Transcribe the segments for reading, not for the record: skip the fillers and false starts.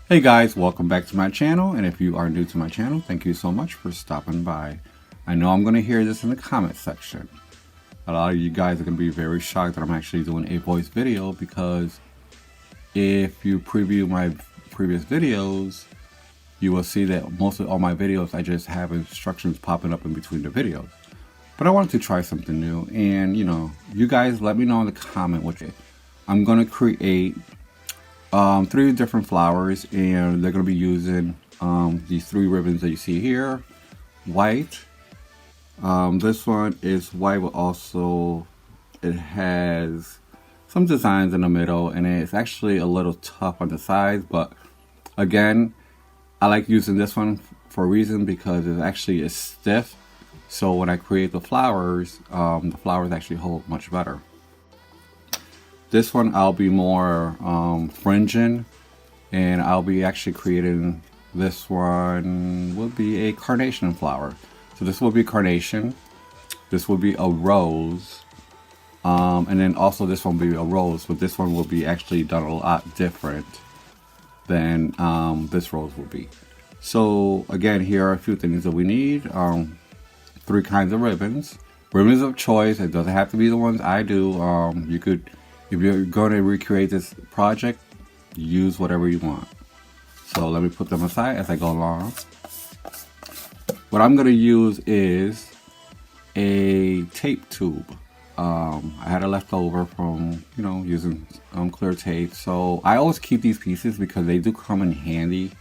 Hey guys, welcome back to my channel, and if you are new to my channel, thank you so much for stopping by. I know I'm going to hear this in the comment section. A lot of you guys are going to be very shocked that I'm actually doing a voice video, because if you preview my previous videos, you will see that most of all my videos I just have instructions popping up in between the videos. But I wanted to try something new, and you guys let me know in the comment what I'm going to create 3 different flowers, and they're going to be using these 3 ribbons that you see here. White, this one is white, but also it has some designs in the middle, and it's actually a little tough on the sides, but again, I like using this one for a reason, because it actually is stiff, so when I create the flowers actually hold much better. This one I'll be more fringing, and I'll be actually creating, this one will be a carnation flower. So this will be carnation, this will be a rose, and then also this one will be a rose, but this one will be actually done a lot different than this rose will be. So again, here are a few things that we need. 3 kinds of ribbons. Ribbons of choice, it doesn't have to be the ones I do. You could, if you're going to recreate this project, use whatever you want. So let me put them aside as I go along. What I'm going to use is a tape tube. I had a leftover from, using clear tape. So I always keep these pieces because they do come in handy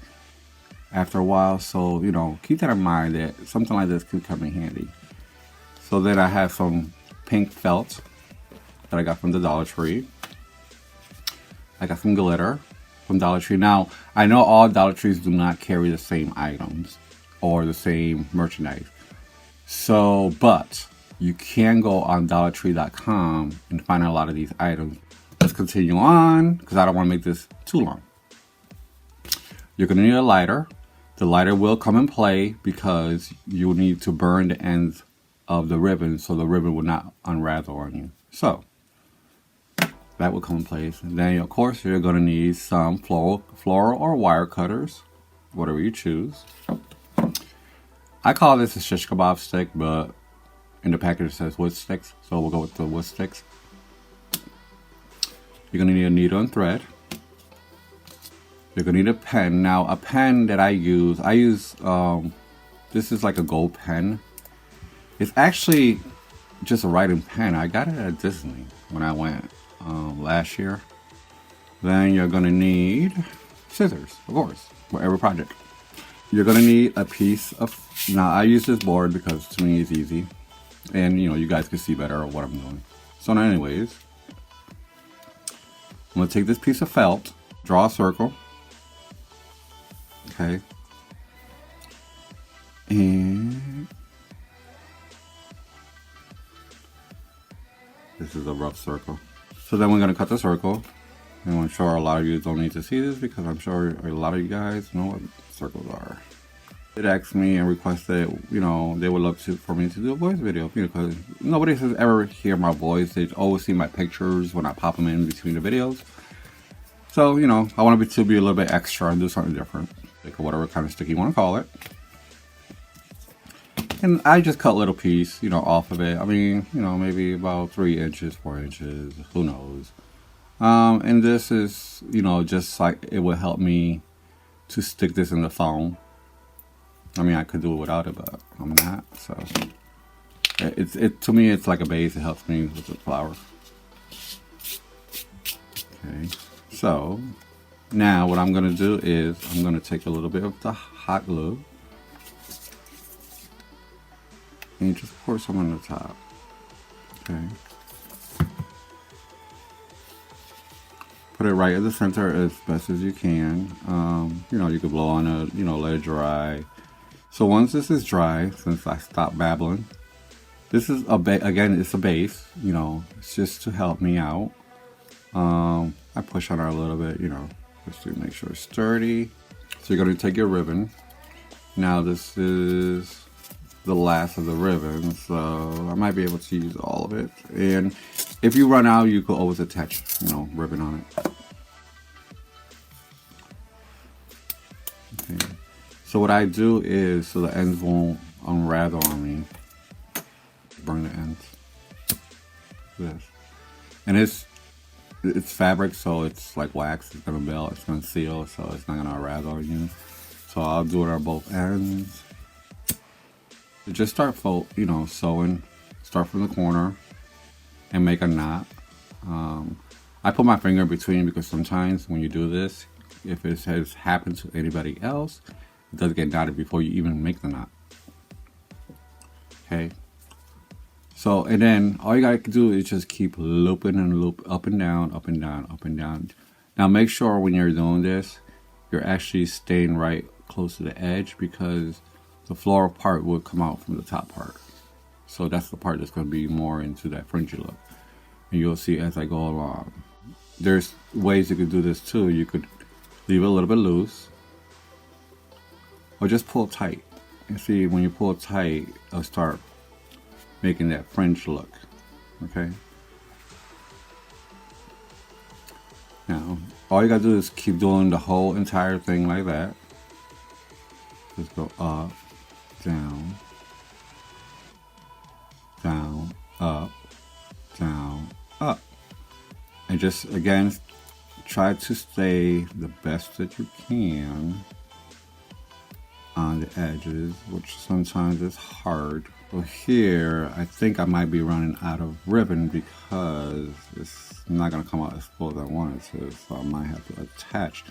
after a while. So, keep that in mind, that something like this could come in handy. So then I have some pink felt that I got from the Dollar Tree. I got some glitter from Dollar Tree. Now, I know all Dollar Trees do not carry the same items or the same merchandise. So, but you can go on dollartree.com and find a lot of these items. Let's continue on, because I don't want to make this too long. You're going to need a lighter. The lighter will come in play because you will need to burn the ends of the ribbon so the ribbon will not unravel on you. So that will come in place. And then of course you're going to need some floral or wire cutters, whatever you choose. I call this a shish kebab stick, but in the package it says wood sticks, so we'll go with the wood sticks. You're going to need a needle and thread. You're going to need a pen. Now, a pen that I use, this is like a gold pen. It's actually just a writing pen. I got it at Disney when I went last year. Then you're going to need scissors, of course, for every project. You're going to need a piece of, now I use this board because to me it's easy. And you guys can see better what I'm doing. So now anyways, I'm going to take this piece of felt, draw a circle. Okay. And this is a rough circle. So then we're going to cut the circle. And I'm sure a lot of you don't need to see this because I'm sure a lot of you guys know what circles are. It asked me and requested, they would love for me to do a voice video, because nobody has ever heard my voice. They always see my pictures when I pop them in between the videos. So, I want to be a little bit extra and do something different. Like whatever kind of stick you want to call it. And I just cut a little piece, off of it. I mean, maybe about 3 inches, 4 inches, who knows. And this is, just like it would help me to stick this in the foam. I mean, I could do it without it, but I'm not. So to me, it's like a base. It helps me with the flower. Okay. So now what I'm going to do is I'm going to take a little bit of the hot glue. and you just pour some on the top. Okay. Put it right at the center as best as you can. You know, you could blow on it, you know, let it dry. So once this is dry, since I stopped babbling, this is again, it's a base, you know, it's just to help me out. I push on it a little bit, you know, just to make sure it's sturdy. So you're going to take your ribbon. Now this is the last of the ribbon, so I might be able to use all of it. And if you run out, you could always attach, you know, ribbon on it. Okay. So what I do is, so the ends won't unravel on me, burn the ends. This, and it's fabric, so it's like wax. It's gonna melt. It's gonna seal, so it's not gonna unravel on you. So I'll do it on both ends. Just start you know, sewing. Start from the corner and make a knot. I put my finger in between because sometimes when you do this, if it has happened to anybody else, it does get knotted before you even make the knot. Okay. So, and then all you gotta do is just keep looping and loop up and down, up and down, up and down. Now make sure when you're doing this, you're actually staying right close to the edge, because the floral part will come out from the top part. So that's the part that's gonna be more into that fringy look. And you'll see as I go along. There's ways you could do this too. You could leave it a little bit loose, or just pull tight. And see, when you pull tight, it'll start making that fringe look. Okay. Now, all you gotta do is keep doing the whole entire thing like that. Just go up, down, down, up, down, up. And just, again, try to stay the best that you can on the edges, which sometimes is hard. So here, I think I might be running out of ribbon because it's not gonna come out as full as I want it to, so I might have to attach.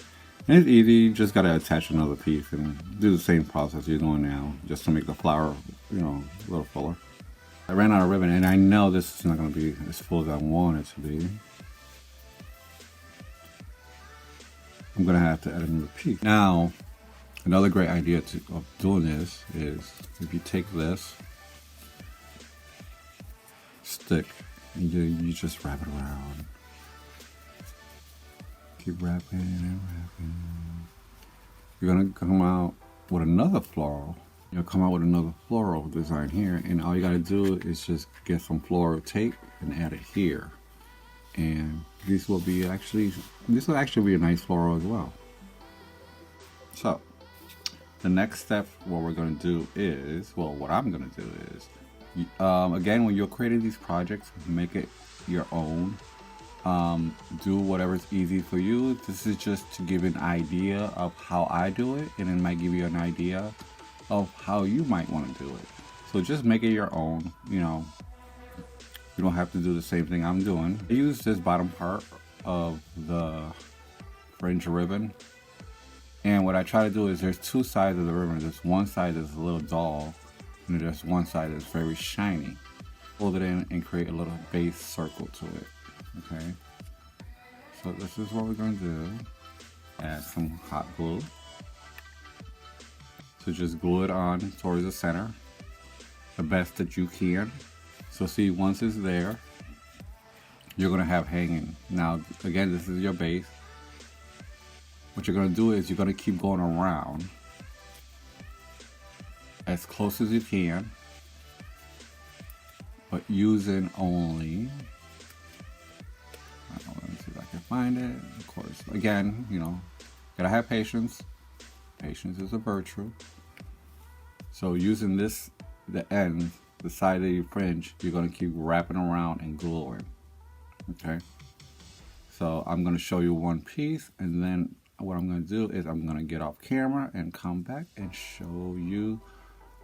And it's easy, you just gotta attach another piece and do the same process you're doing now, just to make the flower, you know, a little fuller. I ran out of ribbon, and I know this is not gonna be as full as I want it to be. I'm gonna have to add another piece. Now, another great idea of doing this is if you take this stick and you just wrap it around. Keep wrapping and wrapping. You're gonna come out with another floral. You'll come out with another floral design here, and all you gotta do is just get some floral tape and add it here. And this will actually be a nice floral as well. So the next step, what we're going to do is, well, what I'm going to do is, again, when you're creating these projects, make it your own. Do whatever's easy for you. This is just to give an idea of how I do it, and it might give you an idea of how you might want to do it. So just make it your own, you know. You don't have to do the same thing I'm doing. I use this bottom part of the fringe ribbon. And what I try to do is, there's two sides of the ribbon. There's one side that's a little dull, and there's one side that's very shiny. Fold it in and create a little base circle to it. Okay. So this is what we're going to do. Add some hot glue. So just glue it on towards the center, the best that you can. So see, once it's there, you're gonna have hanging. Now, again, this is your base. What you're gonna do is you're gonna keep going around as close as you can, but using only, let me see if I can find it. Of course, again, you know, gotta have patience. Patience is a virtue. So using this, the end, the side of your fringe, you're going to keep wrapping around and gluing. Okay, so I'm going to show you one piece, and then what I'm going to do is I'm going to get off camera and come back and show you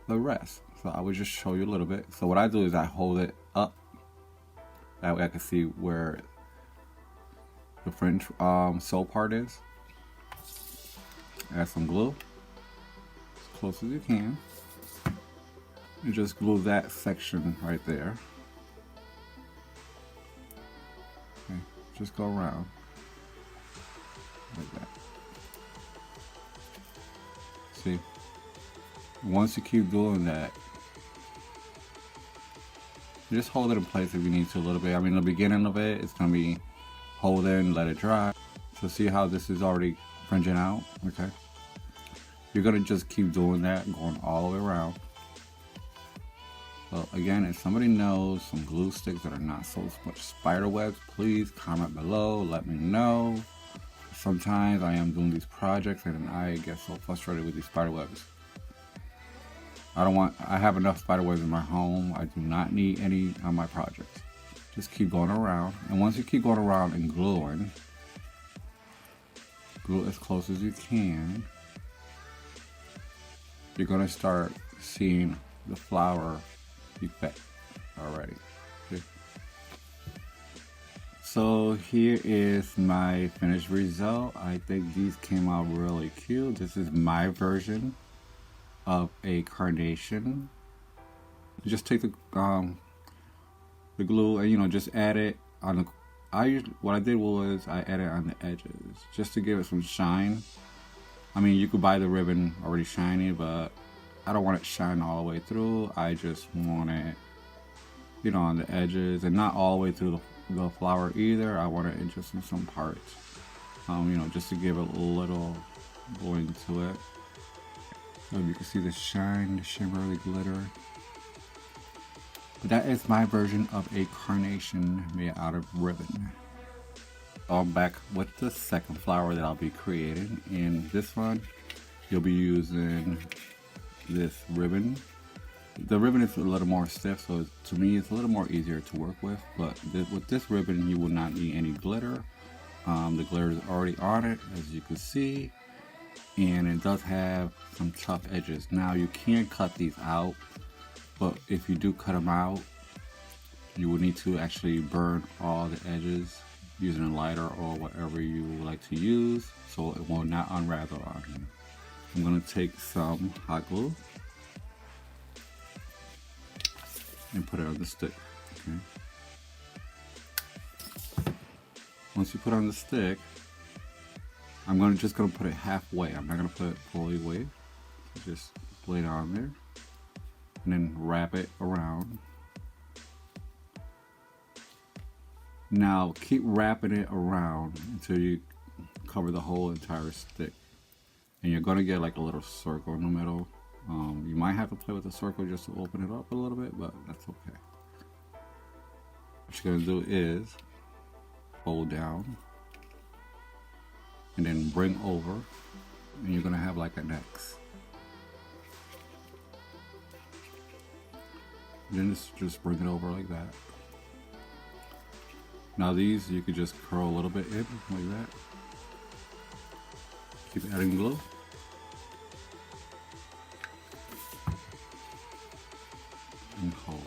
the rest. So I will just show you a little bit. So what I do is I hold it up, that way I can see where the fringe sew part is. Add some glue as close as you can. You just glue that section right there. Okay, just go around like that. See, once you keep doing that, you just hold it in place if you need to a little bit. I mean, the beginning of it, it's gonna be hold it and let it dry. So see how this is already fringing out, okay? You're gonna just keep doing that, going all the way around. So again, if somebody knows some glue sticks that are not so much spider webs, please comment below, let me know. Sometimes I am doing these projects and I get so frustrated with these spider webs. I have enough spider webs in my home. I do not need any on my projects. Just keep going around. And once you keep going around and gluing, glue as close as you can, you're gonna start seeing the flower effect already. Okay. So here is my finished result. I think these came out really cute. This is my version of a carnation. You just take the glue and just add it on the. What I did was I added on the edges just to give it some shine. I mean, you could buy the ribbon already shiny, but I don't want it shine all the way through. I just want it, on the edges and not all the way through the flower either. I want it in just in some parts, just to give it a little going to it. So you can see the shine, the shimmer, the glitter. But that is my version of a carnation made out of ribbon. I'm back with the second flower that I'll be creating. In this one, you'll be using this ribbon. The ribbon is a little more stiff, so to me it's a little more easier to work with. But with this ribbon, you will not need any glitter. The glitter is already on it, as you can see. And it does have some tough edges. Now you can cut these out, but if you do cut them out, you will need to actually burn all the edges using a lighter or whatever you like to use, so it will not unravel on you. I'm going to take some hot glue and put it on the stick. Okay. Once you put it on the stick, I'm just gonna put it halfway. I'm not gonna put it fully away. Just lay it on there and then wrap it around. Now keep wrapping it around until you cover the whole entire stick. And you're gonna get like a little circle in the middle. You might have to play with the circle just to open it up a little bit, but that's okay. What you're gonna do is fold down and then bring over, and you're gonna have like an X. And then just bring it over like that. Now these you could just curl a little bit in like that. Keep adding glue. And hold.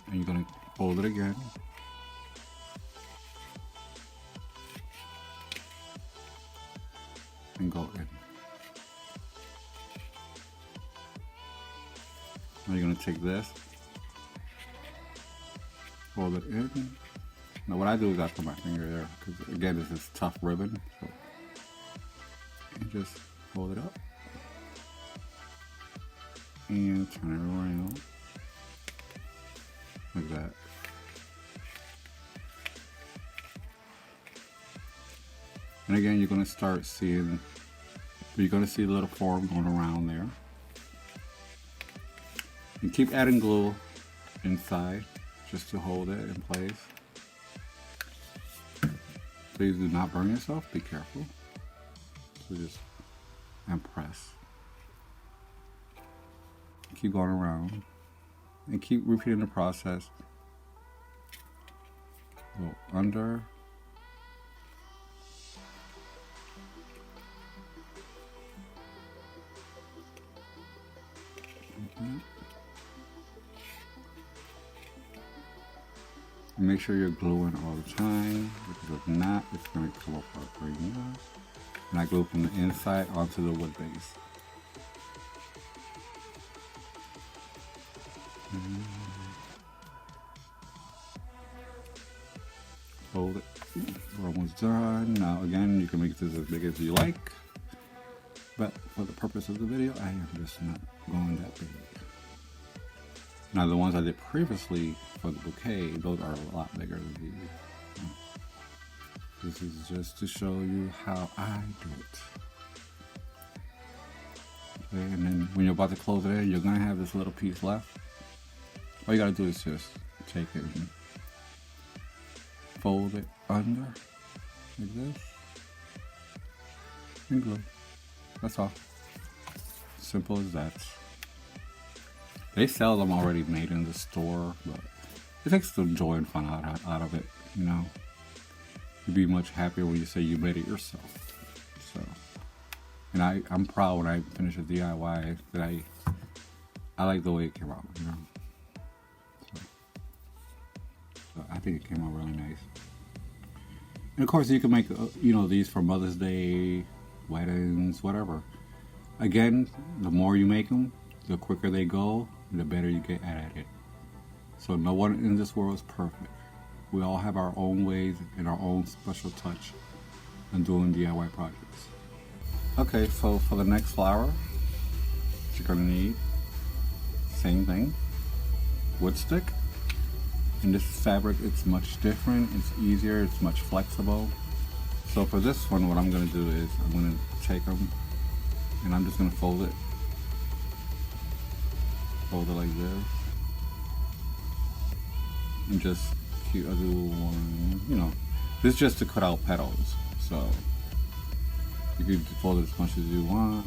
And you're gonna fold it again. And go in. Now you're going to take this, fold it in. Now what I do is I put my finger there, because again this is tough ribbon, so and just fold it up and turn it around like that. And again, you're going to start seeing, you're going to see the little form going around there. And keep adding glue inside just to hold it in place. Please do not burn yourself, be careful. So just and press. Keep going around and keep repeating the process. Go under. Make sure you're gluing all the time, because if not, it's going to come apart right now. And I glue from the inside onto the wood base. Fold it. We're almost done. Now again, you can make this as big as you like, but for the purpose of the video, I am just not going that big. Now the ones I did previously for the bouquet, those are a lot bigger than these. This is just to show you how I do it. Okay, and then when you're about to close it in, you're gonna have this little piece left. All you gotta do is just take it and fold it under like this and glue. That's all. Simple as that. They sell them already made in the store, but it takes the joy and fun out of it, you know. You'd be much happier when you say you made it yourself. So, and I'm proud when I finish a DIY that I like the way it came out, you know. So I think it came out really nice. And of course, you can make you know, these for Mother's Day, weddings, whatever. Again, the more you make them, the quicker they go, the better you get at it. So no one in this world is perfect. We all have our own ways and our own special touch in doing DIY projects. Okay, so for the next flower, what you're gonna need, same thing, wood stick. In this fabric, it's much different, it's easier, it's much flexible. So for this one, what I'm gonna do is I'm gonna take them and I'm just gonna fold it like this, and just keep, I'll do one, you know, this is just to cut out petals, so you can fold it as much as you want.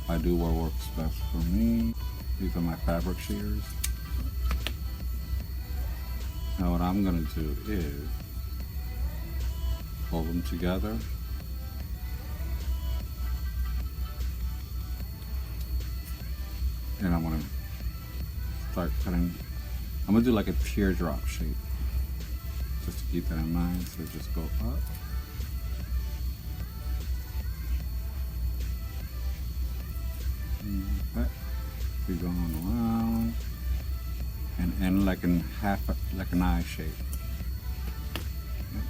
I do what works best for me. These are my fabric shears. Now what I'm gonna do is fold them together. And I'm gonna start cutting. I'm gonna do like a teardrop shape, just to keep that in mind. So just go up. Okay. Keep going around and end like in like an eye shape. Okay.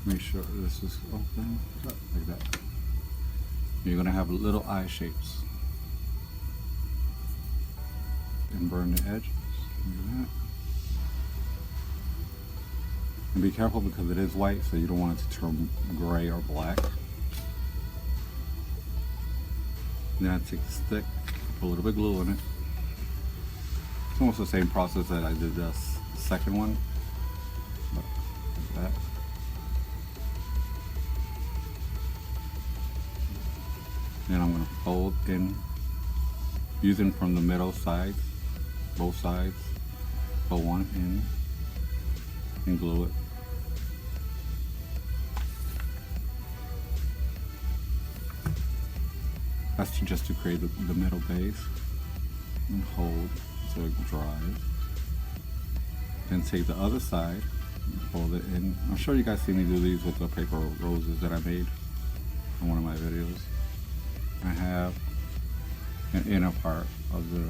Make sure this is open, cut like that. You're gonna have little eye shapes. And burn the edges. Like that. And be careful because it is white, so you don't want it to turn gray or black. Then I take the stick, put a little bit of glue in it. It's almost the same process that I did this second one. But like that. Then I'm going to fold in, using from the middle sides, both sides, fold one in and glue it. That's just to create the middle base, and hold so it dries. Then take the other side, and fold it in. I'm sure you guys see me do these with the paper roses that I made in one of my videos. I have an inner part of the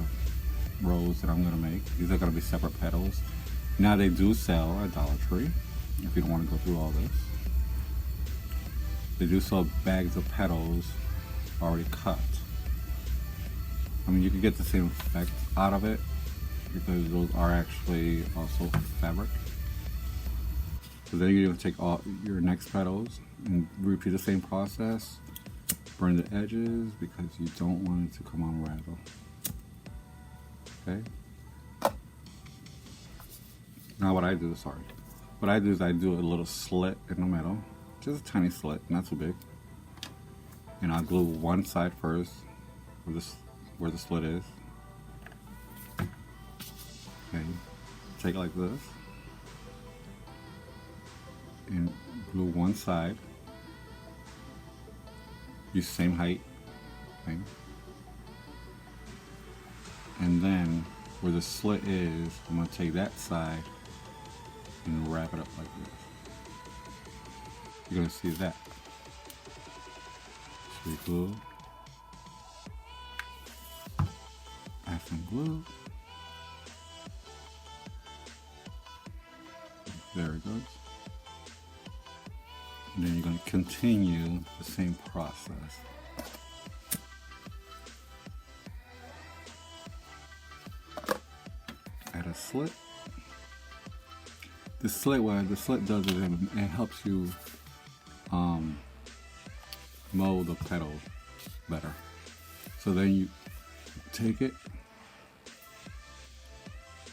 rose that I'm going to make. These are going to be separate petals. Now they do sell at Dollar Tree, if you don't want to go through all this. They do sell bags of petals already cut. I mean, you can get the same effect out of it because those are actually also fabric. So then you're going to take all your next petals and repeat the same process. Burn the edges because you don't want it to come unravel. Okay. Now what I do is I do a little slit in the middle, just a tiny slit, not too big. And I'll glue one side first, where the slit is. Okay. Take it like this, and glue one side. Use same height, okay. And then where the slit is, I'm going to take that side and wrap it up like this. You're going to see that. So we glue add some glue. There it goes. And then you're going to continue the same process. Add a slit. The slit, what the slit does is it helps you mold the petal better. So then you take it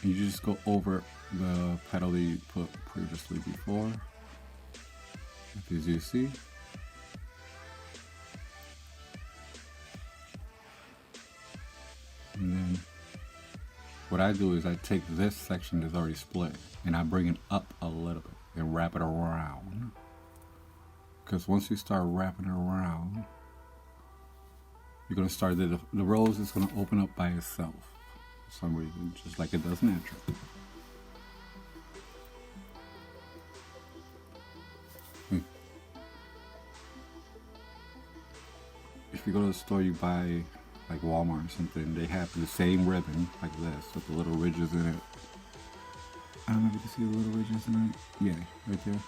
and you just go over the petal that you put previously before, as you see. And then what I do is I take this section that's already split and I bring it up a little bit and wrap it around. Because once you start wrapping it around, you're going to start, the rose is going to open up by itself for some reason, just like it does naturally. If you go to the store, you buy like Walmart or something, they have the same ribbon like this with the little ridges in it. I don't know if you can see the little ridges in it. Yeah, right there.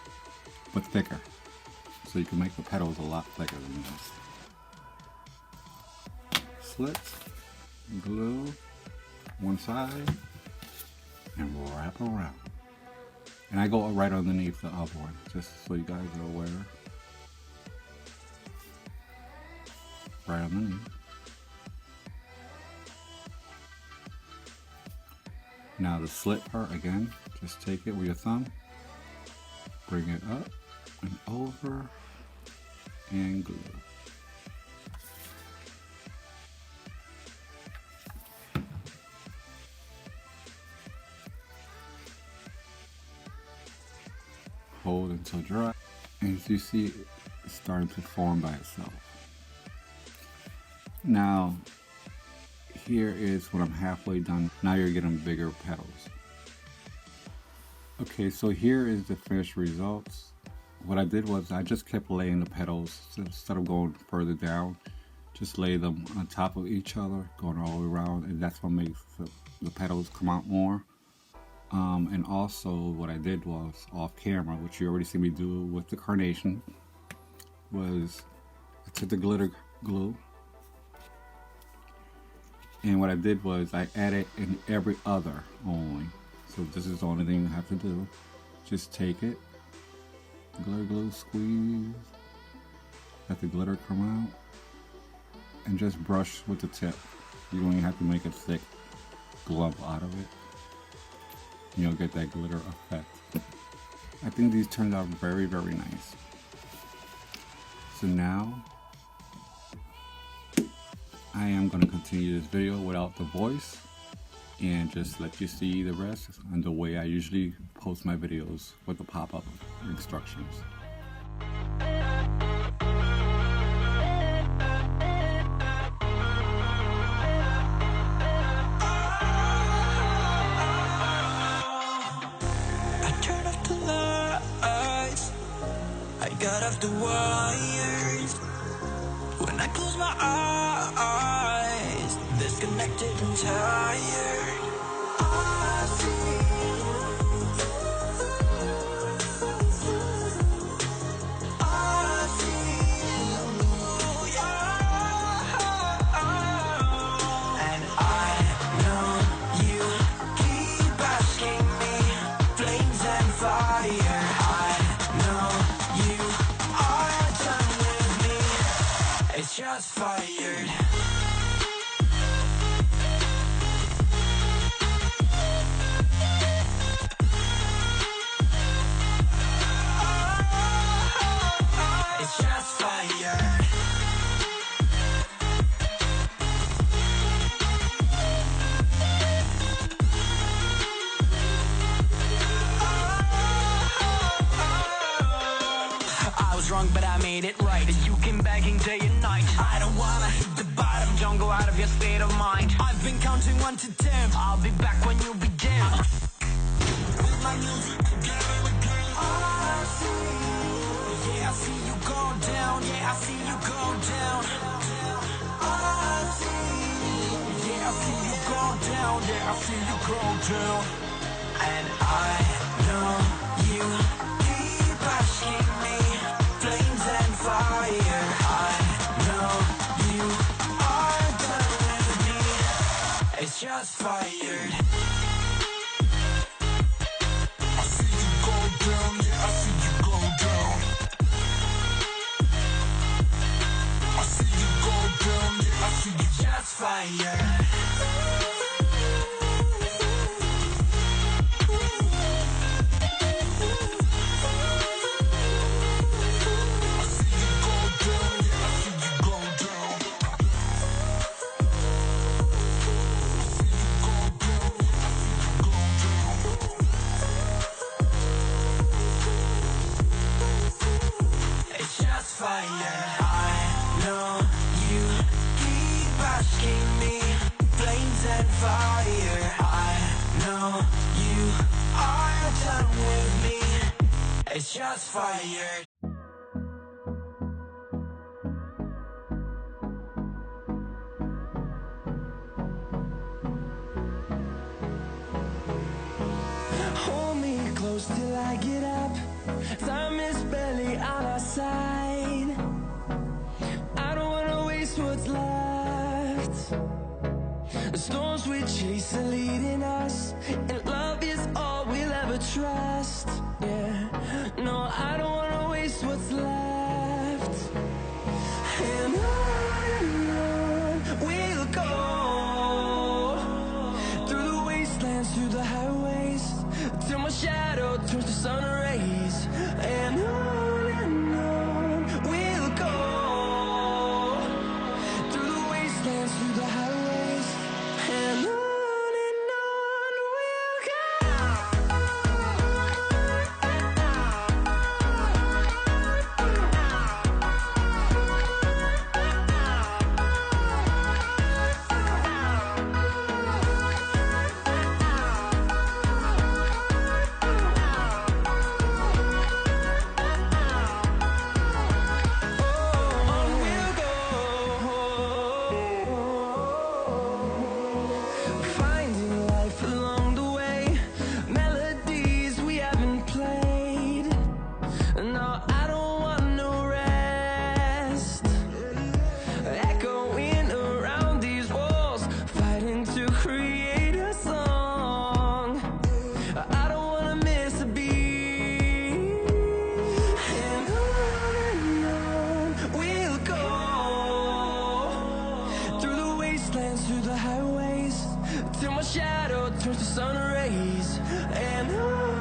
But thicker. So you can make the petals a lot thicker than this. Slits, glue, one side, and wrap around. And I go right underneath the other one, just so you guys are aware. Right underneath. Now the slit part, again, just take it with your thumb, bring it up and over, and glue. Hold until dry, and as you see, it's starting to form by itself. Now, here is when I'm halfway done. Now you're getting bigger petals. Okay, so here is the finished results. What I did was I just kept laying the petals instead of going further down. Just lay them on top of each other, going all the way around, and that's what makes the petals come out more. And also what I did was off camera, which you already see me do with the carnation, was I took the glitter glue. And what I did was I added in every other only. So this is the only thing you have to do. Just take it, glitter glue, squeeze, let the glitter come out, and just brush with the tip. You don't even have to make a thick glove out of it. You'll get that glitter effect. I think these turned out very, very nice. So now, I am going to continue this video without the voice and just let you see the rest and the way I usually post my videos with the pop-up instructions. I turn off the lights, I got off the wires. When I close my eyes, disconnected and tired. I see you, and I know you keep asking me, flames and fire. I know you are done with me. It's just fired. It's just fired. I was wrong, but I made it right. You came begging day and night. I don't wanna hit the bottom, don't go out of your state of mind. I've been counting 1 to 10. I'll be back when you begin. With my music together again. I see, yeah, I see you go down. Yeah, I see you go down. I see, yeah, I yeah, I see you go down, yeah, I see you go down. And I know you keep asking me, flames and fire. I know you are done with me, it's just fired. I see you go down, yeah, I see you go down. I see you go down, yeah, I see you just fired. It's just fired. Hold me close till I get up. Time is barely on our side. I don't wanna waste what's left. The storms we chase are leading us, and love is all we'll ever trust. Yeah, no, I don't wanna waste what's left. And on we'll go, through the wastelands, through the highways, till my shadow turns to sun rays. And on we'll go, through the wastelands, through the highways, and on we'll go. Through the highways, till my shadow turns to sun rays. And on